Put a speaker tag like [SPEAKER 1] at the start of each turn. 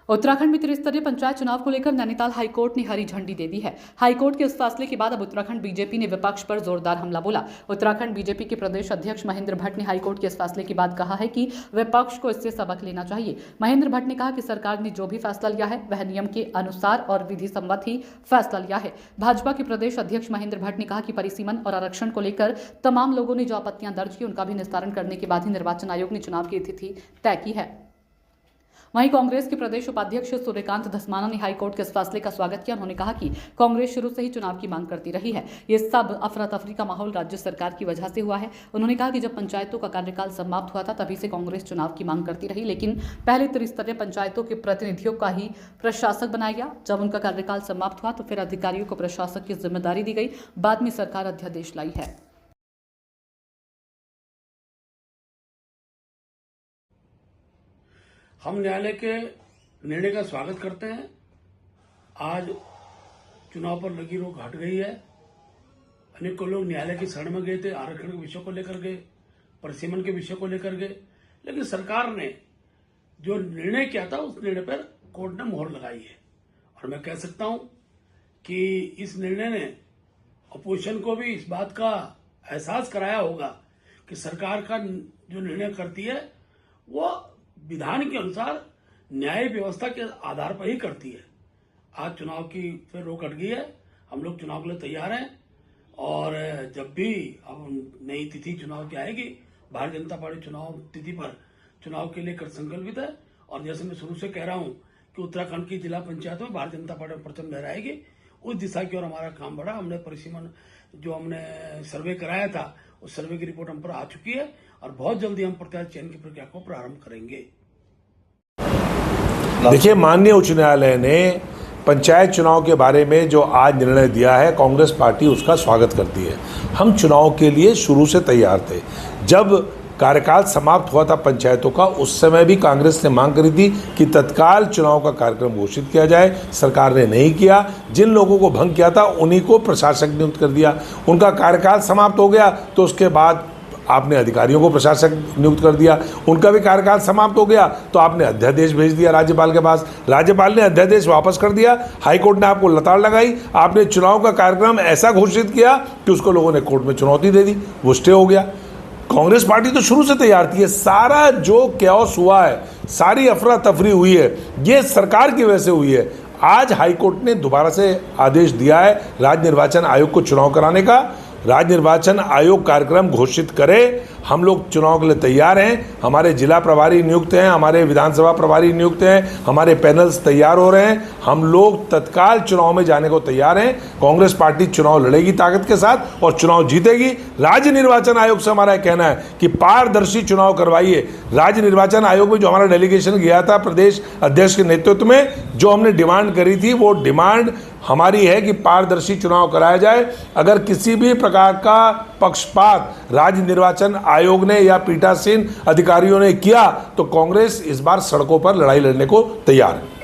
[SPEAKER 1] उत्तराखंड में त्रिस्तरीय पंचायत चुनाव को लेकर नैनीताल हाईकोर्ट ने हरी झंडी दे दी है। हाईकोर्ट के इस फैसले के बाद अब उत्तराखंड बीजेपी ने विपक्ष पर जोरदार हमला बोला। उत्तराखंड बीजेपी के प्रदेश अध्यक्ष महेंद्र भट्ट ने हाईकोर्ट के इस फैसले के बाद कहा है कि विपक्ष को इससे सबक लेना चाहिए। महेंद्र भट्ट ने कहा कि सरकार ने जो भी फैसला लिया है वह नियम के अनुसार और विधि सम्मत ही फैसला लिया है। भाजपा के प्रदेश अध्यक्ष महेंद्र भट्ट ने कहा कि परिसीमन और आरक्षण को लेकर तमाम लोगों ने जो आपत्तियां दर्ज की उनका भी निस्तारण करने के बाद ही निर्वाचन आयोग ने चुनाव की तिथि तय की है। वहीं कांग्रेस के प्रदेश उपाध्यक्ष सूर्यकांत धस्माना ने हाईकोर्ट के इस फैसले का स्वागत किया। उन्होंने कहा कि कांग्रेस शुरू से ही चुनाव की मांग करती रही है। ये सब अफरा तफरी का माहौल राज्य सरकार की वजह से हुआ है। उन्होंने कहा कि जब पंचायतों का कार्यकाल समाप्त हुआ था तभी से कांग्रेस चुनाव की मांग करती रही, लेकिन पहले त्रिस्तरीय पंचायतों के प्रतिनिधियों का ही प्रशासक बनाया गया। जब उनका कार्यकाल समाप्त हुआ तो फिर अधिकारियों को प्रशासक की जिम्मेदारी दी गई। बाद में सरकार अध्यादेश लाई है।
[SPEAKER 2] हम न्यायालय के निर्णय का स्वागत करते हैं। आज चुनाव पर लगी रोक हट गई है। अनेकों लोग न्यायालय की शरण में गए थे, आरक्षण के विषय को लेकर गए, परिसीमन के विषय को लेकर गए, लेकिन सरकार ने जो निर्णय किया था उस निर्णय पर कोर्ट ने मोहर लगाई है। और मैं कह सकता हूं कि इस निर्णय ने अपोजिशन को भी इस बात का एहसास कराया होगा कि सरकार का जो निर्णय करती है वो विधान के अनुसार न्याय व्यवस्था के आधार पर ही करती है। आज चुनाव की फिर रोक हट गई है। हम लोग चुनाव के लिए तैयार हैं और जब भी अब नई तिथि चुनाव की आएगी, भारतीय जनता पार्टी चुनाव तिथि पर चुनाव के लिए कर संकल्पित है। और जैसे मैं शुरू से कह रहा हूं कि उत्तराखंड की जिला पंचायत में भारतीय जनता पार्टी परचम लहराएगी, उस दिशा की ओर हमारा काम बढ़ा। हमने परिसीमन जो हमने सर्वे कराया था उस सर्वे की रिपोर्ट हम पर आ चुकी है और बहुत जल्दी हम प्रत्याशी चयन की प्रक्रिया को प्रारंभ करेंगे।
[SPEAKER 3] देखिए, माननीय उच्च न्यायालय ने पंचायत चुनाव के बारे में जो आज निर्णय दिया है, कांग्रेस पार्टी उसका स्वागत करती है। हम चुनाव के लिए शुरू से तैयार थे। जब कार्यकाल समाप्त हुआ था पंचायतों का, उस समय भी कांग्रेस ने मांग करी थी कि तत्काल चुनाव का कार्यक्रम घोषित किया जाए। सरकार ने नहीं किया। जिन लोगों को भंग किया था उन्हीं को प्रशासक नियुक्त कर दिया। उनका कार्यकाल समाप्त हो गया तो उसके बाद आपने अधिकारियों को प्रशासक नियुक्त कर दिया। उनका भी कार्यकाल समाप्त हो गया तो आपने अध्यादेश भेज दिया राज्यपाल के पास। राज्यपाल ने अध्यादेश वापस कर दिया। हाईकोर्ट ने आपको लताड़ लगाई। आपने चुनाव का कार्यक्रम ऐसा घोषित किया कि उसको लोगों ने कोर्ट में चुनौती दे दी, वो स्टे हो गया। कांग्रेस पार्टी तो शुरू से तैयार थी। ये सारा जो कैओस हुआ है, सारी अफरा तफरी हुई है, ये सरकार की वजह से हुई है। आज हाईकोर्ट ने दोबारा से आदेश दिया है राज्य निर्वाचन आयोग को चुनाव कराने का। राज्य निर्वाचन आयोग कार्यक्रम घोषित करे। हम लोग चुनाव के लिए तैयार हैं। हमारे जिला प्रभारी नियुक्त हैं, हमारे विधानसभा प्रभारी नियुक्त हैं, हमारे पैनल्स तैयार हो रहे हैं। हम लोग तत्काल चुनाव में जाने को तैयार हैं। कांग्रेस पार्टी चुनाव लड़ेगी ताकत के साथ और चुनाव जीतेगी। राज्य निर्वाचन आयोग से हमारा कहना है कि पारदर्शी चुनाव करवाइए। राज्य निर्वाचन आयोग में जो हमारा डेलीगेशन गया था प्रदेश अध्यक्ष के नेतृत्व में, जो हमने डिमांड करी थी, वो डिमांड हमारी है कि पारदर्शी चुनाव कराया जाए। अगर किसी भी प्रकार का पक्षपात राज्य निर्वाचन आयोग ने या पीठासीन अधिकारियों ने किया तो कांग्रेस इस बार सड़कों पर लड़ाई लड़ने को तैयार है।